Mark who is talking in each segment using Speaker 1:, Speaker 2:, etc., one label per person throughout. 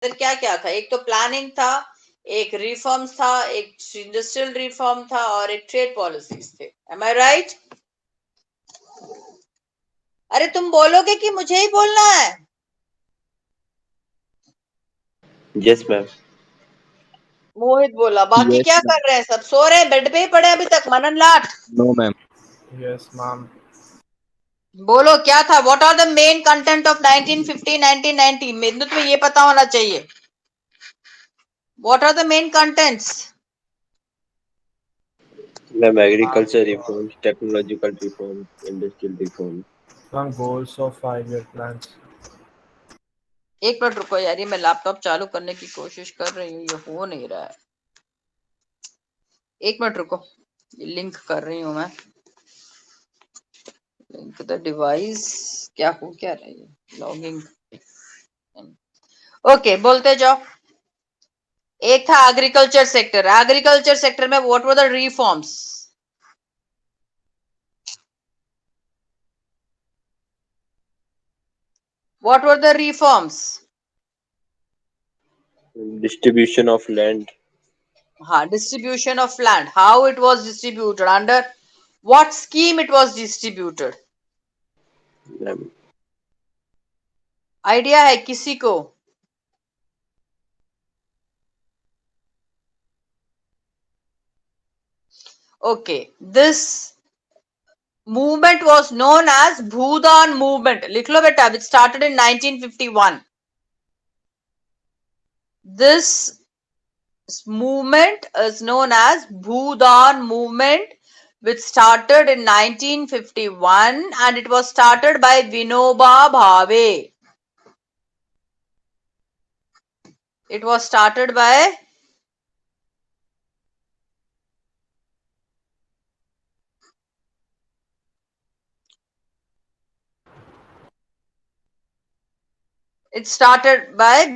Speaker 1: अंदर क्या क्या था? एक तो प्लानिंग था, एक रिफॉर्म्स था, एक इंडस्ट्रियल रिफॉर्म था और एक ट्रेड पॉलिसीज थे। एम आई राइट? अरे तुम बोलोगे कि मुझे ही बोलना है?
Speaker 2: Yes ma'am.
Speaker 1: मोहित बोला, बाकी
Speaker 3: Yes,
Speaker 1: क्या
Speaker 3: ma'am.
Speaker 1: कर रहे हैं? सब सो रहे हैं, बेड पे ही पड़े अभी तक। मनन लाट
Speaker 3: No, ma'am.
Speaker 4: Yes, ma'am.
Speaker 1: बोलो क्या था? What are the main content of 1950 1990? मेरे तो तुम्हें ये पता होना चाहिए। What are the main contents?
Speaker 2: Ma'am agriculture reforms, technological reform, industrial reform.
Speaker 4: Ma'am, goals of 5-year plans.
Speaker 1: एक मिनट रुको यार, ये मैं लैपटॉप चालू करने की कोशिश कर रही हूँ, ये हो नहीं रहा है। एक मिनट रुको, ये लिंक कर रही हूँ मैं। Link the device. क्या हो क्या रहा है? लॉगिंग। ओके, बोलते जाओ। एक था एग्रीकल्चर सेक्टर। एग्रीकल्चर सेक्टर में what were the reforms? What were the reforms?
Speaker 2: Distribution of land.
Speaker 1: हाँ, distribution of land. How it was distributed, under what scheme it was distributed?
Speaker 2: Ma'am
Speaker 1: idea है किसी को? Okay, this movement was known as Bhudan movement. लिख लो बेटा, which started in 1951. This movement is known as Bhudan movement, which started in 1951 and it was started by Vinoba Bhave. It was started by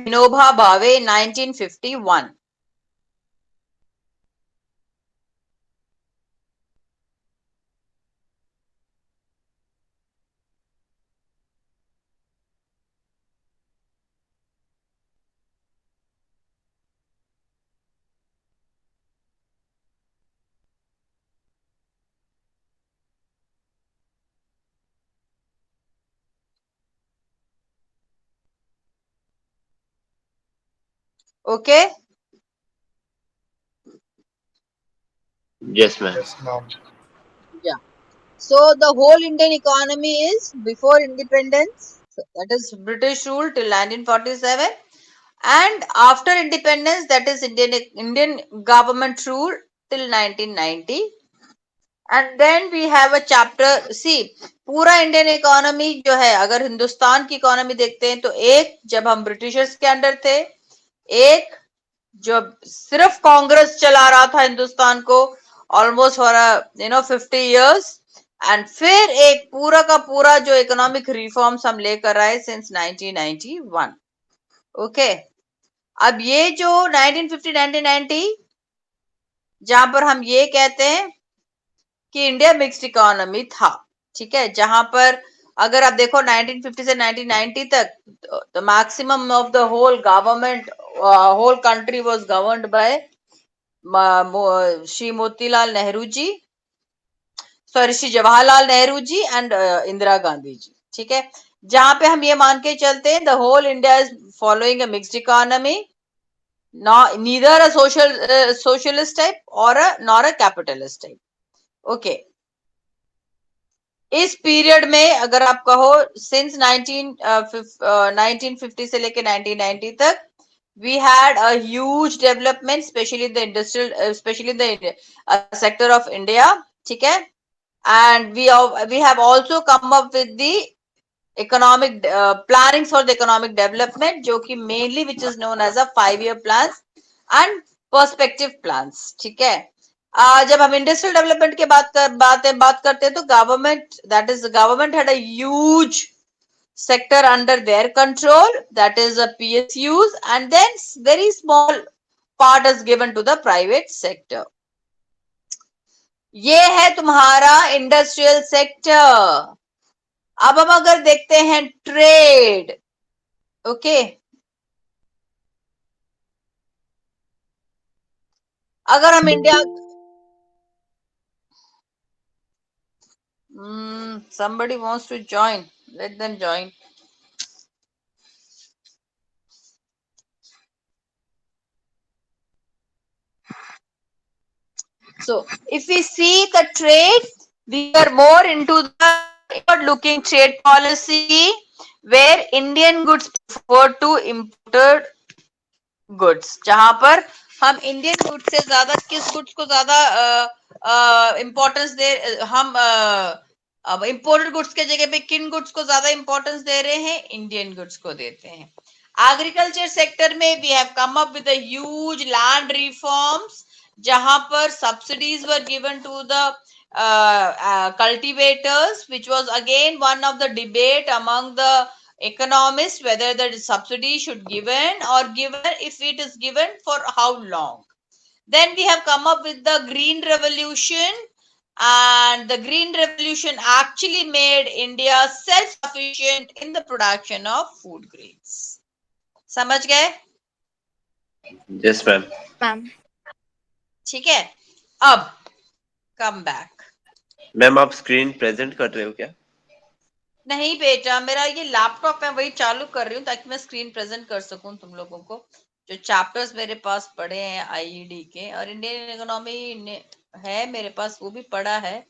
Speaker 1: Vinoba Bhave in 1951. Okay?
Speaker 2: Yes ma'am.
Speaker 4: Yes, ma'am.
Speaker 1: Yeah. So the whole Indian economy is before independence, so that is British rule till 1947, and after independence, that is Indian government rule till 1990. And then we have a chapter. See, पूरा Indian economy जो है, अगर हिंदुस्तान की economy देखते हैं तो एक जब हम ब्रिटिशर्स के अंडर थे, एक जब सिर्फ कांग्रेस चला रहा था हिंदुस्तान को ऑलमोस्ट फॉर 50 years, एंड फिर एक पूरा का पूरा जो इकोनॉमिक रिफॉर्म्स हम लेकर आए सिंस 1991। ओके, अब ये जो 1950-1990 जहां पर हम ये कहते हैं कि इंडिया मिक्स्ड इकोनॉमी था, ठीक है, जहां पर अगर आप देखो 1950 से 1990 तक the maximum of the whole government, whole country was governed by Shri Motilal Nehru ji, sorry Shri Jawaharlal Nehru ji and Indira Gandhi ji, ठीक है, जहां पे हम ये मान के चलते हैं the whole India is following a mixed economy, neither a socialist type or a nor a capitalist type. Okay, इस पीरियड में अगर आप कहो सिंस 1950 से लेके 1990 तक, we had a huge development, especially in the industrial, especially in the sector of India, ठीक है, and we have also come up with the economic planning for the economic development, जो कि mainly which is known as a 5-year plans and perspective plans, ठीक है। जब हम industrial development के बात करते हैं तो government had a huge sector under their control, that is a PSUs, and then very small part is given to the private sector. ये है तुम्हारा इंडस्ट्रियल सेक्टर। अब हम अगर देखते हैं ट्रेड, ओके, अगर हम India somebody wants to join, let them join. So if we see the trade, we are more into the looking trade policy where Indian goods prefer to imported goods, जहां पर हम Indian goods से ज्यादा किस goods को ज्यादा importance दे, हम अब इम्पोर्टेड गुड्स के जगह पे किन गुड्स को ज्यादा इंपॉर्टेंस दे रहे हैं, इंडियन गुड्स को देते हैं. एग्रीकल्चर सेक्टर में we have come up with huge land reforms जहां पर subsidies were given to the cultivators, which was again one of the debate among the economists whether the subsidy should given or given, if it is given for how long. Then we have come up with the green revolution, and the green revolution actually made India self sufficient in the production of food grains. समझ गए?
Speaker 2: Yes, ma'am.
Speaker 3: Ma'am.
Speaker 1: ठीक है. अब come back.
Speaker 2: Ma'am आप screen present कर रहे हो क्या?
Speaker 1: नहीं बेटा, मेरा ये लैपटॉप है, वही चालू कर रही हूँ ताकि मैं स्क्रीन प्रेजेंट कर सकूं तुम लोगों को. जो चैप्टर्स मेरे पास पढ़े हैं आईईडी के और इंडियन इकोनॉमी है मेरे पास, वो भी पढ़ा है.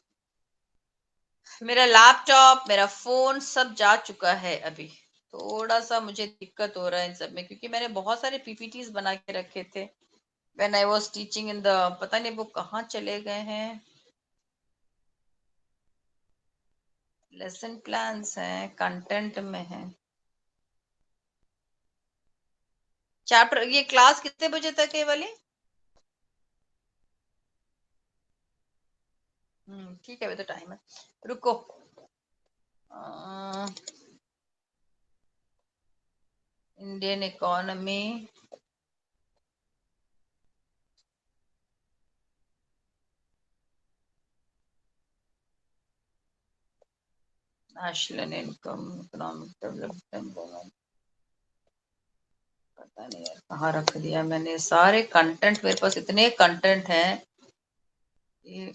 Speaker 1: मेरा लैपटॉप, मेरा फोन सब जा चुका है. अभी थोड़ा सा मुझे दिक्कत हो रहा है इन सब में, क्योंकि मैंने बहुत सारे पीपीटीज बना के रखे थे when I was teaching in the, पता नहीं वो कहाँ चले गए हैं. लेसन प्लान्स हैं, कंटेंट में है. चैप्टर, ये क्लास कितने बजे तक है वाली? ठीक है, अभी तो टाइम है. रुको. Indian economy, national income, economic development, पता नहीं यार कहाँ रख दिया मैंने. सारे कंटेंट मेरे पास, इतने कंटेंट हैं ये.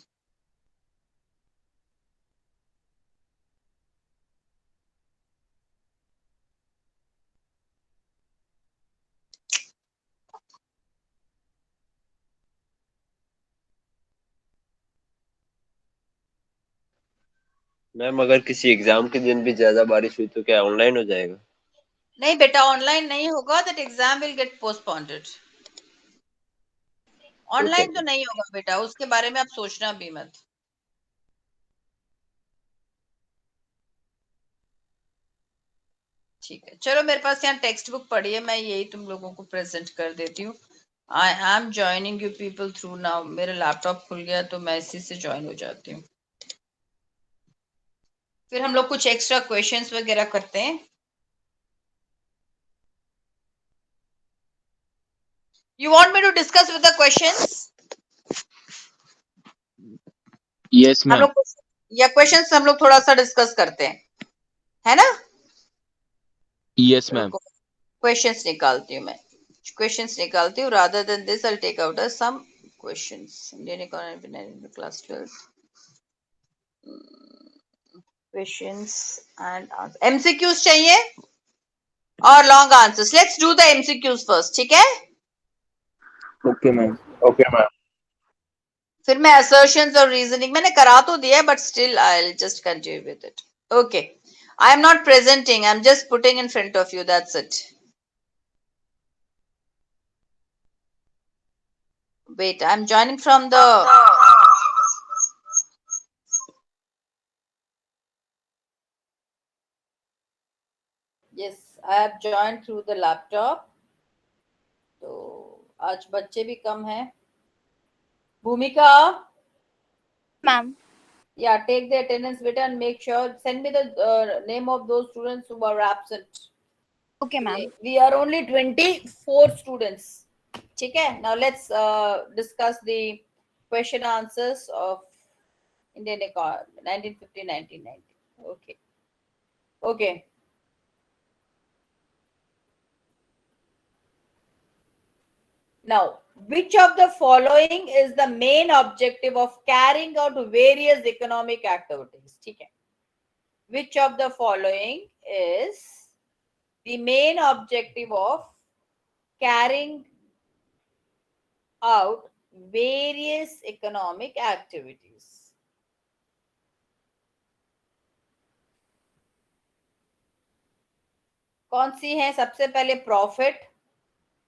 Speaker 2: मैम अगर किसी एग्जाम के दिन भी ज्यादा बारिश हुई तो क्या ऑनलाइन हो जाएगा?
Speaker 1: नहीं बेटा, ऑनलाइन नहीं होगा. That exam will get postponed.
Speaker 2: Okay
Speaker 1: online तो नहीं होगा बेटा, उसके बारे में आप सोचना भी मत. ठीक है, चलो मेरे पास यहाँ टेक्स्ट बुक पड़ी है, मैं यही तुम लोगों को प्रेजेंट कर देती हूँ. I am joining you people through now. मेरा लैपटॉप खुल गया तो मैं इसी से ज्वाइन हो जाती हूँ. फिर हम लोग कुछ एक्स्ट्रा क्वेश्चंस वगैरह करते हैं. You want me to discuss with the questions?
Speaker 5: Yes,
Speaker 1: हम
Speaker 5: ma'am.
Speaker 1: लोग या क्वेश्चंस हम लोग थोड़ा सा डिस्कस करते हैं, है ना?
Speaker 5: Yes, ma'am.
Speaker 1: क्वेश्चंस निकालती हूँ मैं. क्वेश्चंस निकालती हूँ. Rather than this I take out some questions. Indian economy class 12 questions and answer. MCQs चाहिए और long answers. Let's do the MCQs first, ठीक है?
Speaker 5: Okay, ma'am.
Speaker 2: Okay ma'am.
Speaker 1: फिर मैं assertions और रीजनिंग मैंने करा तो दिया है, but still I will just continue with it. Okay, I am not presenting, I am just putting in front of you, that's it. Wait, I'm joining from the. Yes, I have joined through the laptop. तो आज बच्चे भी कम हैं. भूमिका,
Speaker 3: ma'am.
Speaker 1: yeah, take the attendance beta and make sure, send me the name of those students who are absent.
Speaker 3: Okay ma'am.
Speaker 1: We are only 24 students. ठीक है? Now let's discuss the question answers of Indian economy 1950-1990. Okay. Okay. Now, which of the following is the main objective of carrying out various economic activities? ठीक है. Which of the following is the main objective of carrying out various economic activities? कौन सी है? सबसे पहले profit,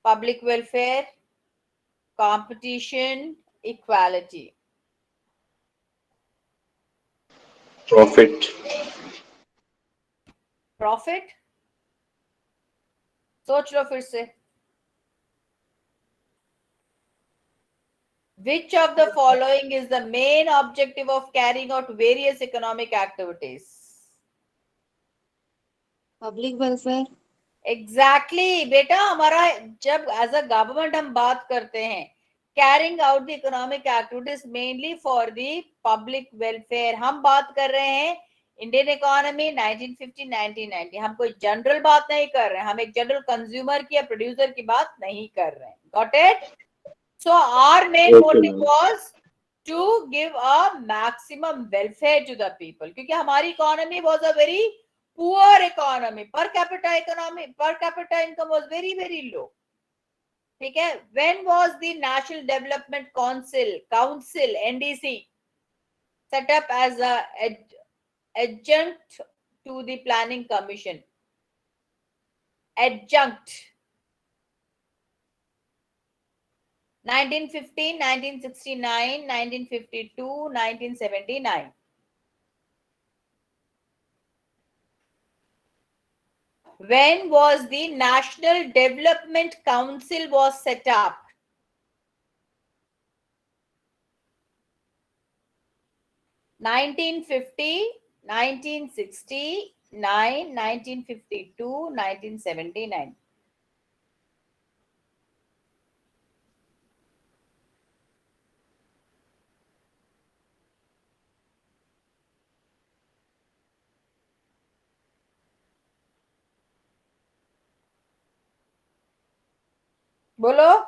Speaker 1: public welfare, competition, equality.
Speaker 2: Profit.
Speaker 1: Profit. सोच लो फिर से. Which of the following is the main objective of carrying out various economic activities?
Speaker 6: Public welfare.
Speaker 1: Exactly, बेटा. हमारा जब एज अ गवर्नमेंट हम बात करते हैं, carrying out the economic activities mainly for the public welfare. हम बात कर रहे हैं इंडियन इकोनॉमी 1950 1990. हम कोई जनरल बात नहीं कर रहे हैं. हम एक जनरल कंज्यूमर की या प्रोड्यूसर की बात नहीं कर रहे हैं. Got it? So our main
Speaker 2: Okay,
Speaker 1: motive
Speaker 2: ma'am.
Speaker 1: was to give a maximum welfare to the people. क्योंकि हमारी economy was a very poor economy. Per capita income was very very low. ठीक है. When was the National Development Council NDC set up as a adjunct to the Planning Commission? Adjunct. 1915, 1969, 1952, 1979. When was the National Development Council was set up? (1950, 1969, 1952, 1979. बोलो.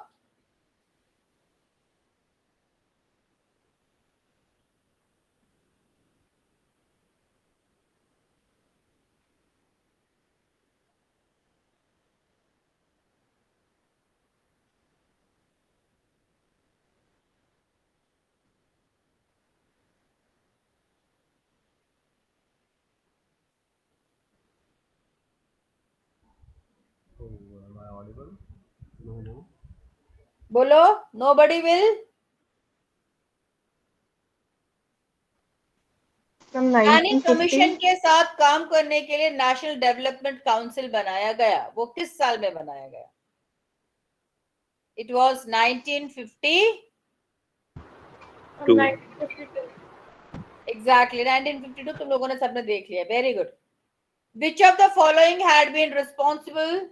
Speaker 4: Am I audible? No.
Speaker 1: बोलो. Nobody will.
Speaker 6: From
Speaker 1: planning
Speaker 6: 1950.
Speaker 1: Commission के साथ काम करने के लिए national development council बनाया गया. वो किस साल में बनाया गया? It was 1950.
Speaker 2: Two.
Speaker 1: Exactly, 1952. तुम लोगों ने सबने देख लिया. Very good. Which of the following had been responsible?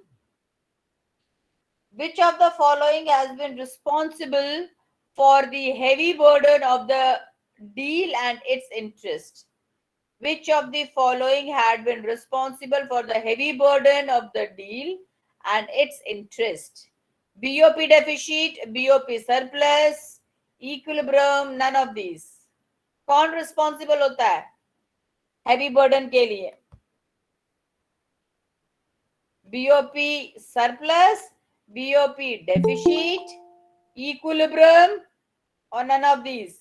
Speaker 1: Which of the following has been responsible for the heavy burden of the deal and its interest? Which of the following had been responsible for the heavy burden of the deal and its interest? BOP deficit, BOP surplus, equilibrium, none of these. कौन responsible होता है heavy burden के लिए? BOP surplus, BOP deficit, equilibrium और none of these.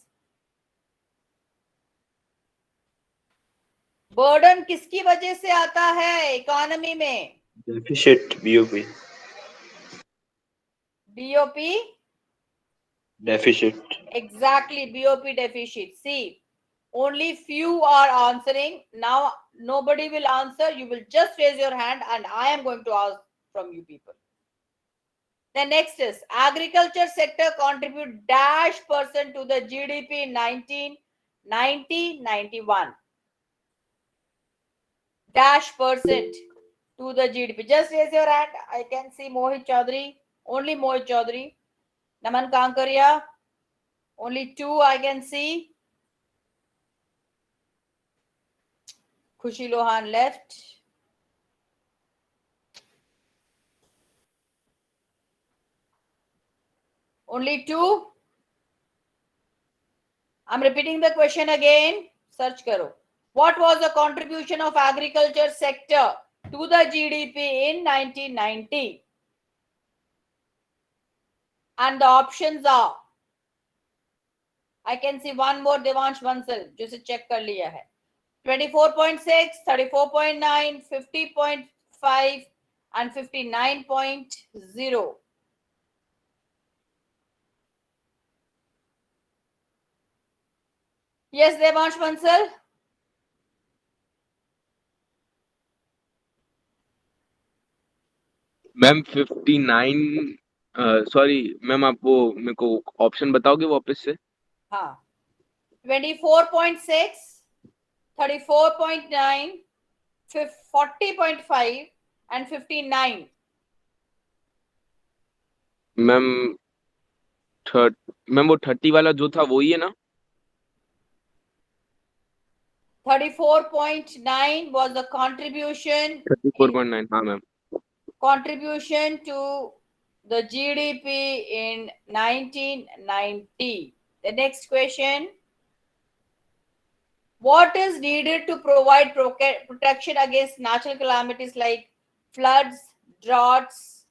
Speaker 1: Burden किसकी वजह से आता है इकोनॉमी में?
Speaker 2: Deficit. BOP.
Speaker 1: BOP.
Speaker 2: Deficit.
Speaker 1: Exactly, BOP deficit. See, only few are answering. Now, nobody will answer. You will just raise your hand and I am going to ask from you people. The next is agriculture sector contribute dash percent to the GDP in 1990-91. Dash percent to the GDP. Just raise your hand. I can see Mohit Chaudhary. Only Mohit Chaudhary. Naman Kankaria. Only two I can see. Khushi Lohan left. Only 2. I'm repeating the question again. Search karo. What was the contribution of agriculture sector to the GDP in 1990? And the options are, I can see one more Devansh Bansal, जिसे check कर लिया है. 24.6, 34.9, 50.5 and 59.0. Yes, Devansh Bansal.
Speaker 5: Ma'am 59 sorry ma'am आप वो मेरे को option बताओगे वापस से?
Speaker 1: हाँ. 24.6, 34.9, 40.5 and 59.
Speaker 5: मैम मैम वो 30 वाला जो था वही है ना?
Speaker 1: 34.9 was the contribution
Speaker 5: 34.9 हाँ ma'am.
Speaker 1: to the GDP in 1990. The next question. What is needed to provide protection against natural calamities like floods, droughts,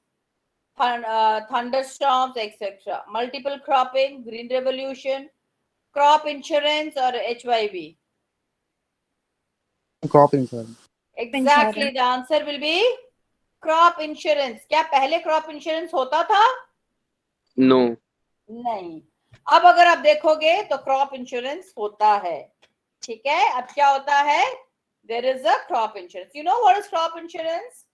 Speaker 1: thunderstorms, etc.? Multiple cropping, green revolution, crop insurance, or HYV?
Speaker 7: Crop insurance.
Speaker 1: Exactly. The answer will be crop insurance. क्या पहले crop insurance होता था?
Speaker 5: No.
Speaker 1: नहीं. अब अगर आप देखोगे तो crop insurance होता है. ठीक है. अब क्या होता है? There is a crop insurance. You know what is crop insurance?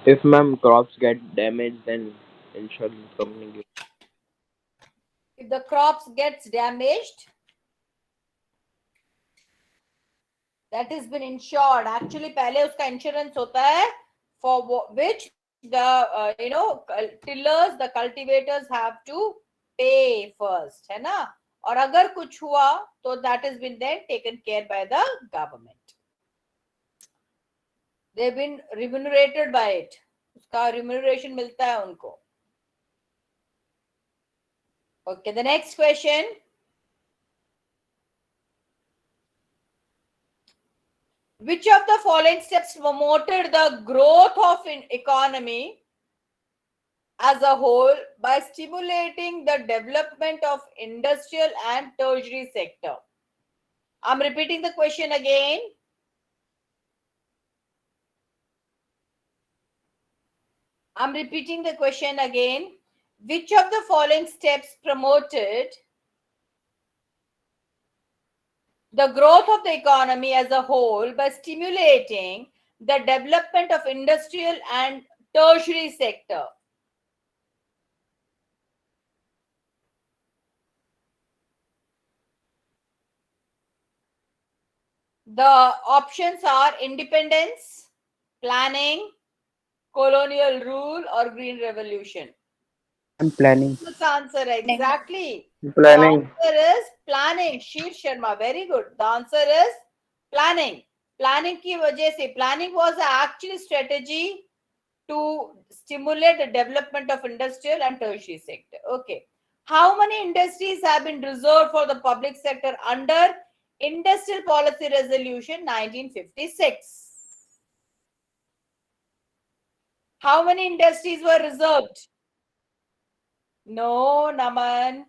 Speaker 2: If ma'am crops get damaged, then insurance company gives.
Speaker 1: If the crops gets damaged, that has been insured. Actually पहले उसका insurance होता है for which the tillers, the cultivators have to pay first, है ना? और अगर कुछ हुआ तो that has been then taken care by the government. They've been remunerated by it. उसका remuneration मिलता है उनको. Okay, the next question. Which of the following steps promoted the growth of an economy as a whole by stimulating the development of industrial and tertiary sector? I'm repeating the question again. Which of the following steps promoted the growth of the economy as a whole by stimulating the development of industrial and tertiary sector? The options are independence, planning, colonial rule, or green revolution.
Speaker 7: And planning.
Speaker 1: This answer exactly.
Speaker 2: Planning.
Speaker 1: The answer is planning. Sheer Sharma, very good. The answer is planning. Planning की वजह से, planning was actually strategy to stimulate the development of industrial and tertiary sector. Okay. How many industries have been reserved for the public sector under Industrial Policy Resolution 1956? How many industries were reserved? No, Naman.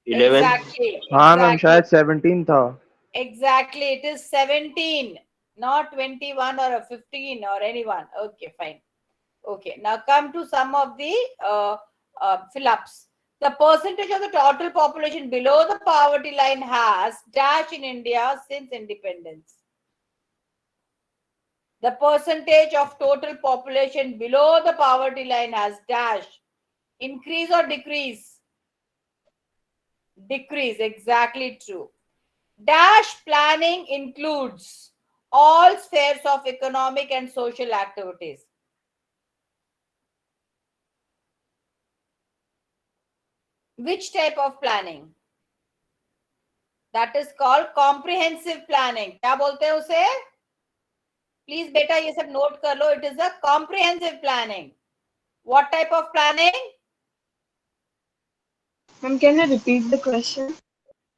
Speaker 2: 11.
Speaker 1: Exactly.
Speaker 7: हाँ ma'am शायद 17 था.
Speaker 1: Exactly. It is 17, not 21 or a 15 or anyone. Okay, fine. Okay. Now come to some of the fill-ups. The percentage of the total population below the poverty line has dash in India since independence. The percentage of total population below the poverty line has dash. Increase or decrease? Decrease. Exactly true. Dash planning includes all spheres of economic and social activities. Which type of planning? That is called comprehensive planning. क्या बोलते हैं उसे? Please बेटा ये सब note कर लो. It is a comprehensive planning. What type of planning?
Speaker 6: Ma'am, can you repeat the question?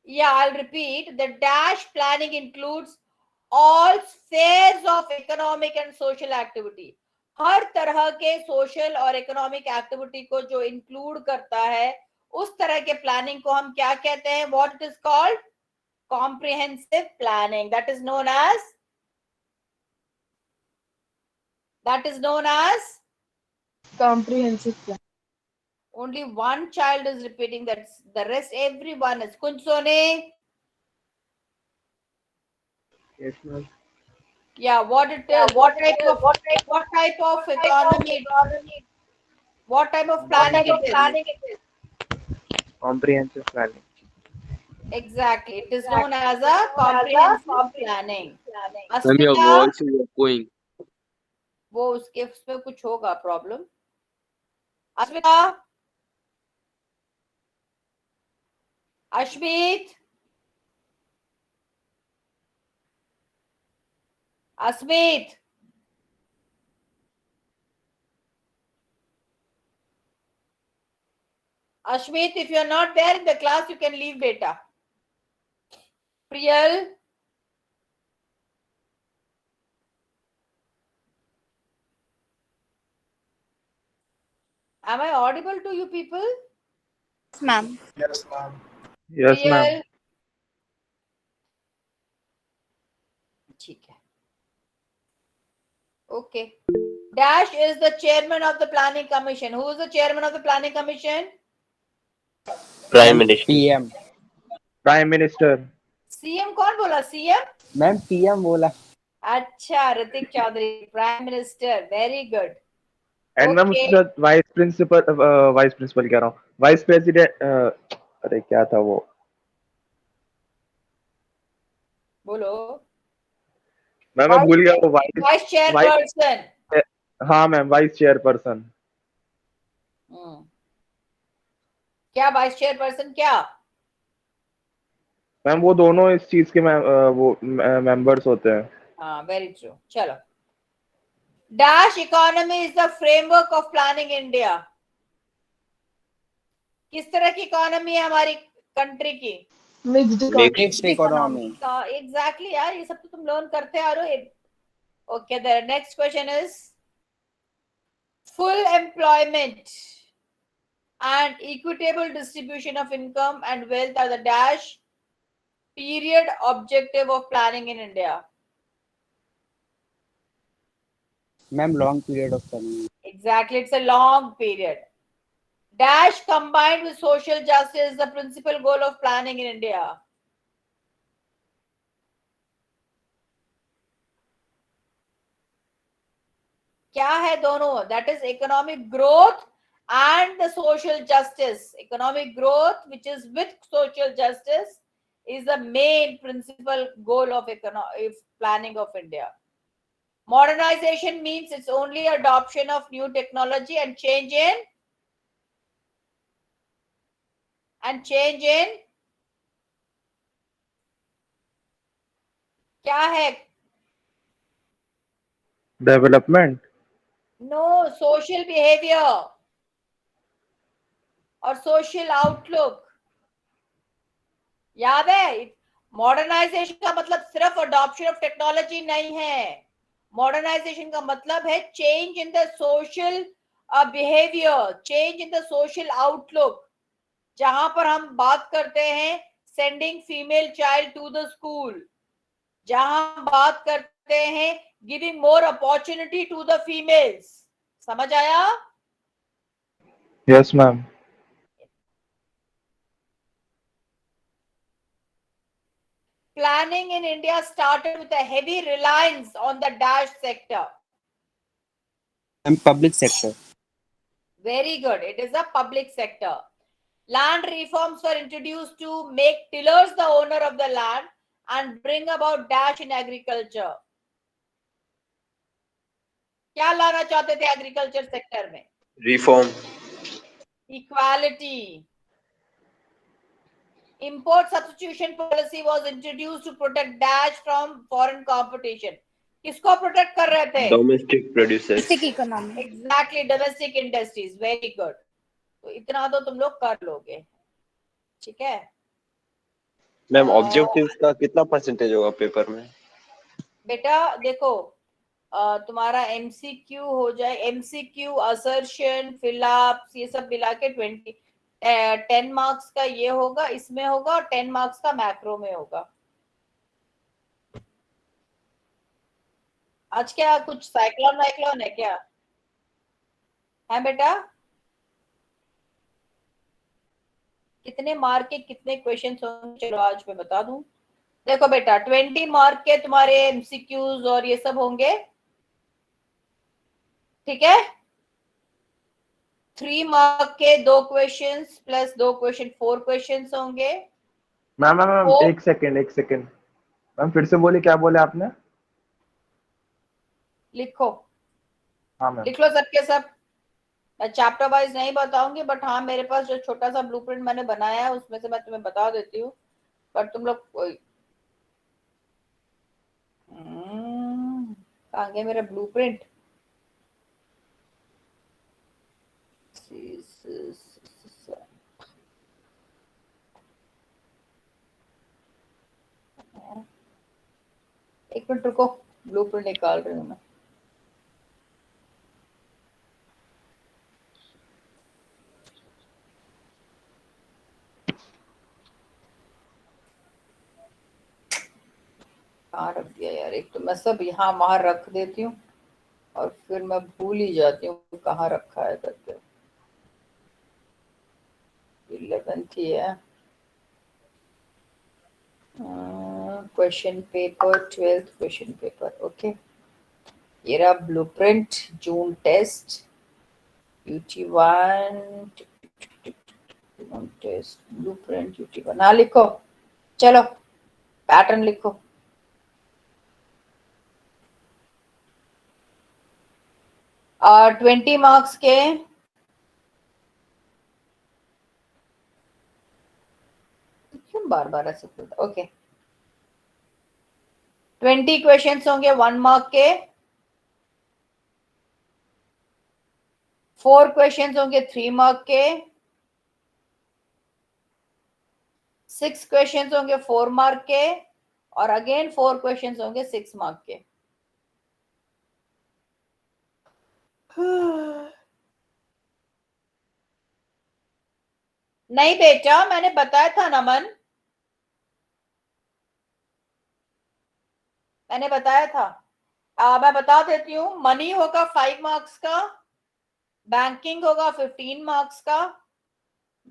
Speaker 1: Yeah, I'll repeat. The dash planning includes all spheres of economic and social activity. हर तरह के social और economic activity को जो include करता है, उस तरह के प्लानिंग को हम क्या कहते हैं? What it is called? Comprehensive planning. That is known as
Speaker 6: Comprehensive plan.
Speaker 1: only one child is repeating that. The rest everyone is. Kunsone.
Speaker 7: Yes, ma'am.
Speaker 1: Yeah, what it is? What type of economy? What type of planning it is?
Speaker 7: Comprehensive planning.
Speaker 1: Exactly. It is known as a comprehensive planning.
Speaker 5: Ma'am your
Speaker 1: Asmita,
Speaker 5: voice is going.
Speaker 1: वो उसमें कुछ होगा problem. Asmita, Ashmit, Asmit. Ashmit, if you are not there in the class, you can leave, beta. Priyal, am I audible to you people?
Speaker 3: Yes, ma'am.
Speaker 7: Yes, ma'am.
Speaker 1: Priyal, ठीक है. Okay. Dash is the chairman of the planning commission. Who is the chairman of the planning commission?
Speaker 2: Prime Minister.
Speaker 7: PM. Prime Minister.
Speaker 1: CM कौन बोला? CM?
Speaker 7: Ma'am PM बोला.
Speaker 1: अच्छा, Hrithik Chaudhary, prime minister. Very good.
Speaker 7: And ma'am
Speaker 1: Okay.
Speaker 7: उसके साथ vice principal कह रहा हूँ, vice president. अरे क्या था वो?
Speaker 1: बोलो.
Speaker 7: मैम मैं भूल गया वो.
Speaker 1: Vice chairperson.
Speaker 7: हाँ मैम, वाइस चेयरपर्सन.
Speaker 1: क्या वाइस चेयरपर्सन क्या?
Speaker 7: मैम वो दोनों इस चीज के वो मेंबर्स होते हैं.
Speaker 1: हाँ, वेरी ट्रू. चलो. Dash economy is the framework of planning India. किस तरह की इकोनॉमी है हमारी कंट्री की?
Speaker 6: Mixed economy.
Speaker 2: Mixed
Speaker 7: economy.
Speaker 1: Exactly यार, ये सब तो तुम लर्न करते आ रहे हो. Okay, the next question is full employment and equitable distribution of income and wealth are the dash period objective of planning in India.
Speaker 7: Ma'am long period of time.
Speaker 1: Exactly, it's a long period. Dash combined with social justice is the principal goal of planning in India. क्या है दोनों? That is economic growth and the social justice. Economic growth, which is with social justice, is the main principal goal of planning of India. Modernization means it's only adoption of new technology and change in क्या है?
Speaker 7: Development.
Speaker 1: No, social behavior और social outlook. याद है? Modernisation का मतलब सिर्फ adoption of technology नहीं है. मॉडर्नाइजेशन का मतलब है change in the social behaviour, change in the social outlook. जहां पर हम बात करते हैं sending female child to the school, जहां बात करते हैं giving more opportunity to the females. समझ आया?
Speaker 7: Yes ma'am.
Speaker 1: Planning in India started with a heavy reliance on the dash sector.
Speaker 7: And public sector.
Speaker 1: Very good. It is a public sector. Land reforms were introduced to make tillers the owner of the land and bring about dash in agriculture. क्या लाना चाहते थे agriculture sector में?
Speaker 2: Reform.
Speaker 1: Equality. Import substitution policy was introduced to protect dash from foreign competition. किसको protect कर रहे थे?
Speaker 2: Domestic producers.
Speaker 3: Domestic economy.
Speaker 1: Exactly, domestic industries. Very good. तो इतना तो तुम लोग कर लोगे, ठीक है।
Speaker 2: मैम ऑब्जेक्टिव्स का कितना परसेंटेज होगा पेपर में?
Speaker 1: बेटा देखो, तुम्हारा एमसीक्यू हो जाए, एमसीक्यू, असर्शन, फिलअप्स, ये सब मिला के 10 मार्क्स का ये होगा, इसमें होगा, और 10 मार्क्स का मैक्रो में होगा। आज क्या कुछ साइक्लोन वाइक्लोन है क्या? है बेटा? कितने मार्क के कितने क्वेश्चन होंगे, चलो आज मैं बता दूं। देखो बेटा, 20 मार्क के तुम्हारे एमसीक्यूज और ये सब होंगे, ठीक है। 3 मार्क के 2 क्वेश्चंस प्लस 2 क्वेश्चन, 4 क्वेश्चंस होंगे।
Speaker 7: मैम मैम मैम,
Speaker 1: वो
Speaker 7: एक सेकंड मैम, फिर से बोलिए, क्या बोले आपने?
Speaker 1: लिखो,
Speaker 7: हाँ मैम।
Speaker 1: लिख लो सबके सब। मैं चैप्टर वाइज नहीं बताऊंगी, बट हाँ मेरे पास जो छोटा सा ब्लूप्रिंट मैंने बनाया है उसमें से मैं तुम्हें बता देती हूँ, पर तुम लोग कहाँ गया मेरा ब्लूप्रिंट? एक मिनट रुको, ब्लूप्रिंट निकाल रही हूँ मैं। कहाँ रख दिया यार? एक तो मैं सब यहाँ वहां रख देती हूँ और फिर मैं भूल ही जाती हूँ कहाँ रखा है करके। 11th ही है। Question paper, 12th question paper, okay. ये रहा blueprint, June test, UT1 test, blueprint UT1। हाँ लिखो, चलो पैटर्न लिखो। 20 मार्क्स के क्यों बार बार ऐसे बोलता? ओके, 20 क्वेश्चंस होंगे 1 मार्क के, 4 क्वेश्चंस होंगे 3 मार्क के, 6 क्वेश्चंस होंगे 4 मार्क के, और अगेन 4 क्वेश्चंस होंगे 6 मार्क के। नहीं बेटा, मैंने बताया था नमन, मैंने बताया था। मैं बता देती हूँ। मनी होगा 5 मार्क्स का, बैंकिंग होगा 15 मार्क्स का,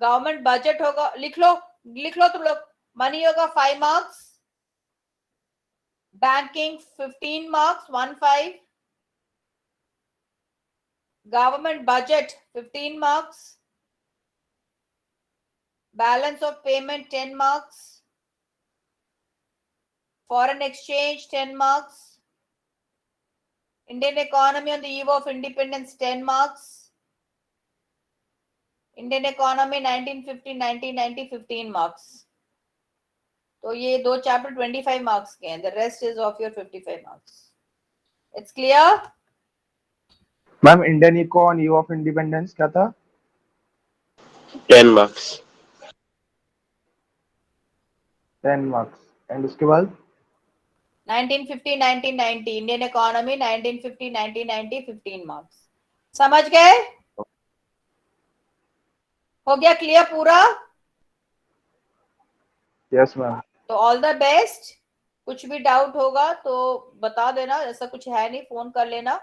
Speaker 1: गवर्नमेंट बजट होगा, लिख लो तुम लोग। मनी होगा 5 marks, banking 15 marks, 15, government budget 15 marks, balance of payment 10 marks, foreign exchange 10 marks, Indian economy on the eve of independence 10 marks, Indian economy 1950 1990 15 marks। तो ये दो चैप्टर 25 मार्क्स के हैं, the rest is of your 55 marks। It's clear?
Speaker 7: Ma'am Indian eco on eve of independence क्या था?
Speaker 2: 10 marks.
Speaker 7: 10 marks. And उसके बाद
Speaker 1: 1950 1990 Indian economy, 1950 1990 15 marks. समझ गए? हो गया क्लियर पूरा?
Speaker 7: Yes ma'am.
Speaker 1: तो ऑल द बेस्ट। कुछ भी डाउट होगा तो बता देना, ऐसा कुछ है नहीं, फोन कर लेना,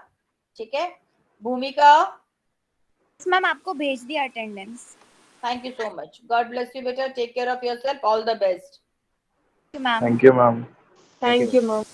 Speaker 1: ठीक है। भूमिका,
Speaker 3: मैम आपको भेज दिया attendance.
Speaker 1: Thank you so much, god bless you बेटा, take care of yourself, all the best.
Speaker 3: Ma'am.
Speaker 7: Thank you ma'am.
Speaker 6: Thank you, ma'am.